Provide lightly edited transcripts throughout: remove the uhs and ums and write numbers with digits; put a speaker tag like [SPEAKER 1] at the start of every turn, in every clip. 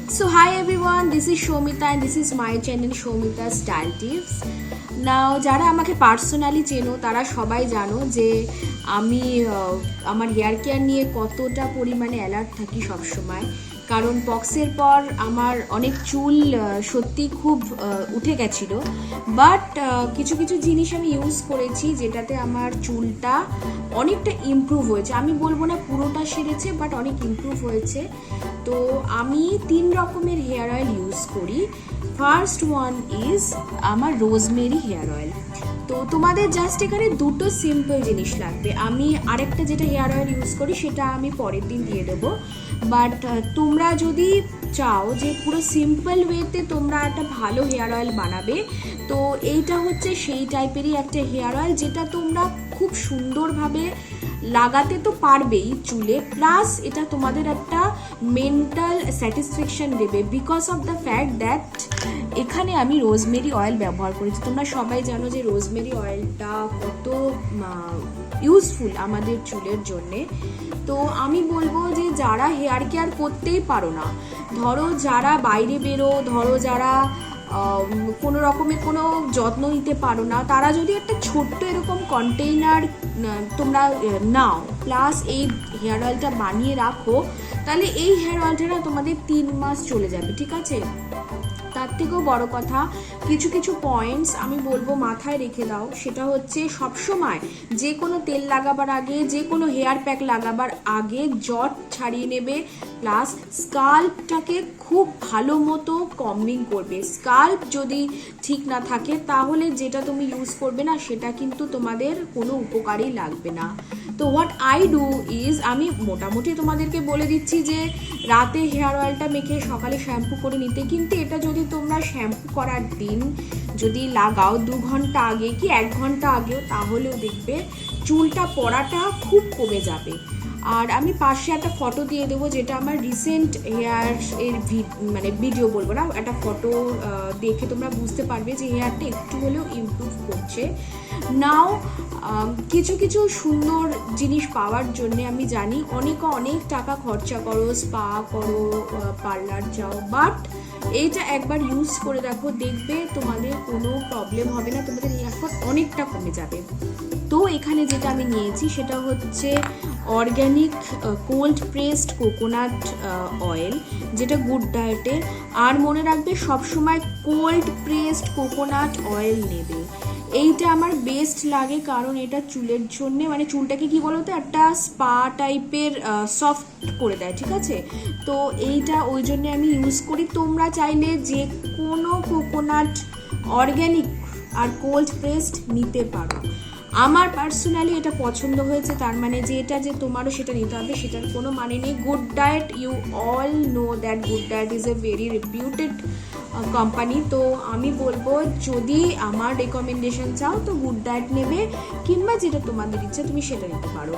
[SPEAKER 1] So hi everyone, this is Shomita and this is my channel Shomita Style Tips. Now যারা আমাকে personally চেনো তারা সবাই জানো যে আমি আমার হেয়ার কেয়ার নিয়ে কতটা পরিমাণে অ্যালার্ট থাকি সব সময়, কারণ পক্সের পর আমার অনেক চুল সত্যি খুব উঠে গেছিল। বাট কিছু কিছু জিনিস আমি ইউজ করেছি যেটাতে আমার চুলটা অনেকটা ইমপ্রুভ হয়েছে। আমি বলবো না পুরোটা সেরেছে, বাট অনেক ইমপ্রুভ হয়েছে। তো আমি 3 রকমের হেয়ার অয়েল ইউজ করি। ফার্স্ট ওয়ান ইজ আমার রোজমেরি হেয়ার অয়েল। তো তোমাদের জাস্ট এখানে দুটো সিম্পল জিনিস লাগবে। আমি আরেকটা যেটা হেয়ার অয়েল ইউজ করি সেটা আমি পরের দিন দিয়ে দেবো। বাট তোমরা যদি চাও যে পুরো সিম্পল ওয়েতে তোমরা একটা ভালো হেয়ার অয়েল বানাবে, তো এইটা হচ্ছে সেই টাইপেরই একটা হেয়ার অয়েল যেটা তোমরা খুব সুন্দরভাবে লাগাতে তো পারবেই চুলে, প্লাস এটা তোমাদের একটা মেন্টাল স্যাটিসফ্যাকশন দেবে because of the fact that এখানে আমি রোজমেরি অয়েল ব্যবহার করেছি। তোমরা সবাই জানো যে রোজমেরি অয়েলটা কত ইউজফুল আমাদের চুলের জন্যে। তো আমি বলবো যে যারা হেয়ার কেয়ার করতেই পারো না, ধরো যারা বাইরে বেরো, ধরো যারা কোনো রকমের কোনো যত্ন নিতে পারো না, তারা যদি একটা ছোট্ট এরকম কন্টেইনার তোমরা নাও, প্লাস এই হেয়ার অয়েলটা বানিয়ে রাখো, তাহলে এই হেয়ার অয়েলটা তোমাদের 3 মাস চলে যাবে, ঠিক আছে? তার থেকেও বড় কথা, কিছু কিছু পয়েন্টস আমি বলবো মাথায় রেখে দাও। সেটা হচ্ছে সবসময় যে কোনো তেল লাগাবার আগে, যে কোনো হেয়ার প্যাক লাগাবার আগে জট ছাড়িয়ে নেবে, প্লাস স্কাল্পটাকে খুব ভালো মতো কম্বিং করবে। স্কাল্প যদি ঠিক না থাকে তাহলে যেটা তুমি ইউজ করবে না সেটা কিন্তু তোমাদের কোনো উপকারই লাগবে না। তো হোয়াট আই ডু ইজ, আমি মোটামুটি তোমাদেরকে বলে দিচ্ছি যে রাতে হেয়ার অয়েলটা মেখে সকালে শ্যাম্পু করে নিতে, কিন্তু এটা যদি তোমরা শ্যাম্পু করার দিন যদি লাগাও 2 ঘন্টা আগে কি 1 ঘন্টা আগেও, তাহলেও দেখবে চুলটা পড়াটা খুব কমে যাবে। আর আমি পাশে একটা ফটো দিয়ে দেবো যেটা আমার রিসেন্ট হেয়ার এর ভিডিও বলবো না, একটা ফটো দেখে তোমরা বুঝতে পারবে যে হেয়ারটা একটু হলেও ইমপ্রুভ করছে। নাও কিছু কিছু সুন্দর জিনিস পাওয়ার জন্যে আমি জানি অনেক টাকা খরচা করো, স্পা করো, পার্লার যাও, বাট এইটা একবার ইউজ করে দেখো, দেখবে তোমাদের কোনো প্রবলেম হবে না, তোমাদের এফর্ট অনেকটা কমে যাবে। তো এখানে যেটা আমি নিয়েছি সেটা হচ্ছে organic cold pressed coconut oil, যেটা গুড ডায়েটের। আর মনে রাখবে সবসময় কোল্ড প্রেসড কোকোনাট অয়েল নেবে। এইটা আমার বেস্ট লাগে কারণ এটা চুলের জন্যে মানে চুলটাকে কি বলতো একটা স্পা টাইপের সফট করে দেয়, ঠিক আছে? তো এইটা ওই জন্যে আমি ইউজ করি। তোমরা চাইলে যে কোনো কোকোনাট অর্গ্যানিক আর কোল্ড প্রেসড নিতে পারো। আমার পার্সোনালি এটা পছন্দ হয়েছে, তার মানে যে এটা যে তোমারও সেটা নিতে হবে সেটার কোনো মানে নেই। Good Diet, you all know that Good Diet is a very reputed company. তো আমি বলবো যদি আমার রেকমেন্ডেশন চাও তো গুড ডায়েট নেবে, কিংবা যেটা তোমাদের ইচ্ছা তুমি সেটা নিতে পারো।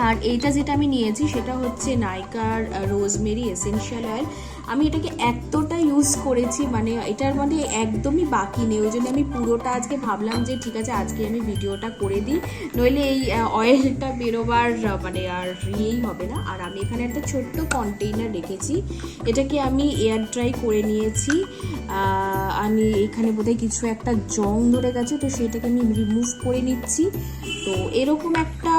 [SPEAKER 1] আর এইটা যেটা আমি নিয়েছি সেটা হচ্ছে নাইকার রোজমেরি এসেনশিয়াল অয়েল। আমি এটাকে এতটা ইউজ করেছি, মানে এটার মধ্যে একদমই বাকি নেই, ওই জন্য আমি পুরোটা আজকে ভাবলাম যে ঠিক আছে আজকে আমি ভিডিওটা করে দিই, নইলে এই অয়েলটা বেরোবার মানে আর ইয়েই হবে না। আর আমি এখানে একটা ছোট্ট কন্টেইনার রেখেছি, এটাকে আমি এয়ার ড্রাই করে নিয়েছি। আমি এখানে বোধহয় কিছু একটা জং ধরে গেছে, তো সেটাকে আমি রিমুভ করে নিচ্ছি। তো এরকম একটা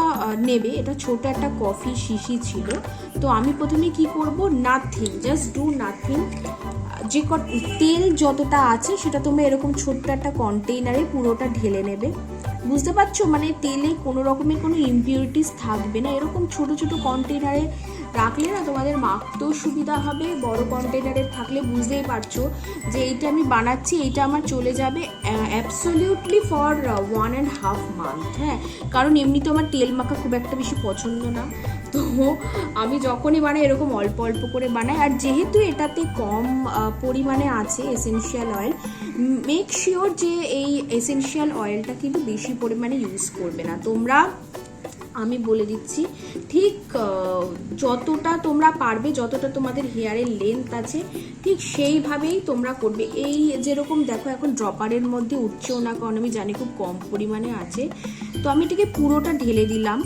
[SPEAKER 1] নেবে, এটা ছোট একটা কফি শিশি ছিল। তো আমি প্রথমে কি করব, নাথিং, জাস্ট ডু নাথিং। যে তেল যতটা আছে সেটা তোমরা এরকম ছোট্ট একটা কন্টেইনারে পুরোটা ঢেলে নেবে। বুঝতে পারছো, মানে তেলে কোনো রকমের কোনো ইমপিউরিটিস থাকবে না। এরকম ছোট ছোট কন্টেইনারে রাখলে না তোমাদের মাখতেও সুবিধা হবে। বড় কন্টেইনারে থাকলে বুঝতেই পারছো যে এইটা আমি বানাচ্ছি, এইটা আমার চলে যাবে অ্যাবসলিউটলি ফর 1.5 মান্থ। হ্যাঁ, কারণ এমনিতে আমার তেল মাখা খুব একটা বেশি পছন্দ না, তো আমি যখনই বানাই এরকম অল্প অল্প করে বানাই। আর যেহেতু এটাতে কম পরিমাণে আছে এসেনশিয়াল অয়েল, মেক শিওর যে এই এসেনশিয়াল অয়েলটা কিন্তু বেশি পরিমাণে ইউজ করবে না তোমরা। আমি বলে দিচ্ছি ঠিক যতটা তোমরা পারবে, যতটা তোমাদের হেয়ারের লেন্থ আছে ঠিক সেইভাবেই তোমরা করবে। এই যেরকম দেখো এখন ড্রপারের মধ্যে উঠছেও না, কারণ আমি জানি খুব কম পরিমাণে আছে। তো আমি এটাকে পুরোটা ঢেলে দিলাম,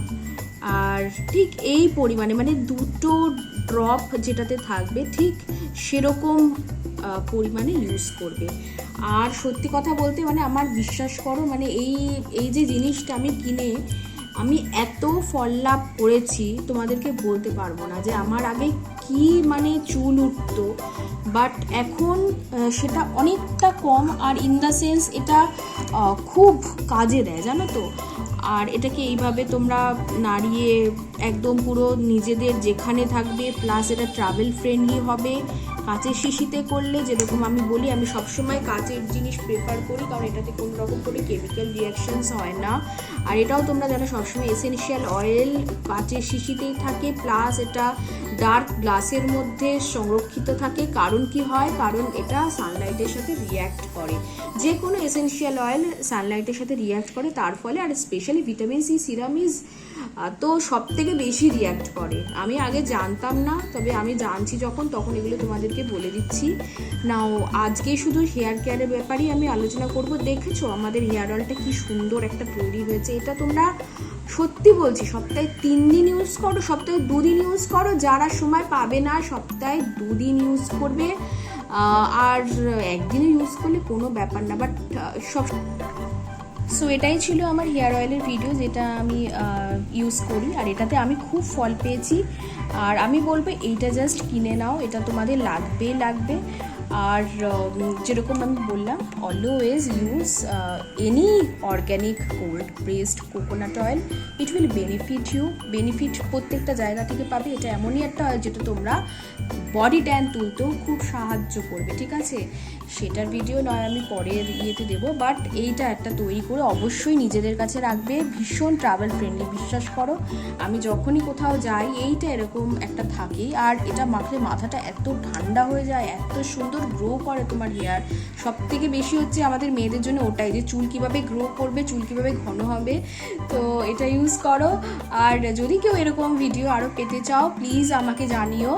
[SPEAKER 1] আর ঠিক এই পরিমাণে মানে 2 ড্রপ যেটাতে থাকবে ঠিক সেরকম পরিমাণে ইউজ করবে। আর সত্যি কথা বলতে মানে আমার বিশ্বাস করো মানে এই যে জিনিসটা আমি কিনে আমি এত ফল লাভ করেছি তোমাদেরকে বলতে পারবো না, যে আমার আগে কি মানে চুল উঠতো, বাট এখন সেটা অনেকটা কম। আর ইন দ্য সেন্স এটা খুব কাজে দেয় জানো তো। আর এটাকে এইভাবে তোমরা নাড়িয়ে একদম পুরো নিজেদের যেখানে থাকবে, প্লাস এটা ট্রাভেল ফ্রেন্ডলি হবে। কাঁচের শিশিতে করলে যেরকম আমি বলি, আমি সবসময় কাঁচের জিনিস প্রেফার করি, কারণ এটাতে কোনো রকম করে কেমিক্যাল রিয়াকশনস হয় না। আর এটাও তোমরা জানো সবসময় এসেনশিয়াল অয়েল কাঁচের শিশিতেই থাকে, প্লাস এটা ডার্ক গ্লাসের মধ্যে সংরক্ষিত থাকে। কারণ কি হয়, কারণ এটা সানলাইটের সাথে রিয়্যাক্ট করে, যে কোনো এসেনশিয়াল অয়েল সানলাইটের সাথে রিয়্যাক্ট করে তার ফলে। আর specially vitamin C serum is তো সব থেকে বেশি রিয়্যাক্ট করে। আমি আগে জানতাম না, তবে আমি জানছি যখন তখন এগুলো তোমাদেরকে বলে দিচ্ছি। নাও আজকে শুধু হেয়ার কেয়ারের ব্যাপারেই আমি আলোচনা করব। দেখেছো আমাদের হেয়ার অয়েলটা কি সুন্দর একটা তৈরি হয়েছে। এটা তোমরা সত্যি বলছি সপ্তাহে 3 দিন ইউজ করো, সপ্তাহে 2 দিন ইউজ করো, যারা সময় পাবে না সপ্তাহে 2 দিন ইউজ করবে। আর একদিনে ইউজ করলে কোনো ব্যাপার না, বাট সব। সো এটাই ছিল আমার হেয়ার অয়েলের ভিডিও, যেটা আমি ইউজ করি আর এটাতে আমি খুব ফল পেয়েছি। আর আমি বলবো এইটা জাস্ট কিনে নাও, এটা তোমাদের লাগবে। আর যেরকম আমি বললাম, always use any organic cold pressed coconut oil, it will benefit প্রত্যেকটা জায়গা থেকে পাবে। এটা এমনই একটা অয়েল যেটা তোমরা বডি ট্যান তুলতেও খুব সাহায্য করবে, ঠিক আছে। সেটার ভিডিও নয় আমি পরের ইয়েতে দেবো, বাট এইটা একটা তৈরি করে অবশ্যই নিজেদের কাছে রাখবে। ভীষণ ট্রাভেল ফ্রেন্ডলি, বিশ্বাস করো। আমি যখনই কোথাও যাই এইটা এরকম একটা থাকেই। আর এটা মাখলে মাথাটা এত ঠান্ডা হয়ে যায়, এত সুন্দর গ্রো করে তোমার হেয়ার। সব থেকে বেশি হচ্ছে আমাদের মেয়েদের জন্য ওটাই, যে চুল কীভাবে গ্রো করবে, চুল কীভাবে ঘন হবে। তো এটা ইউজ করো। আর যদি কেউ এরকম ভিডিও আরও পেতে চাও প্লিজ আমাকে জানিও।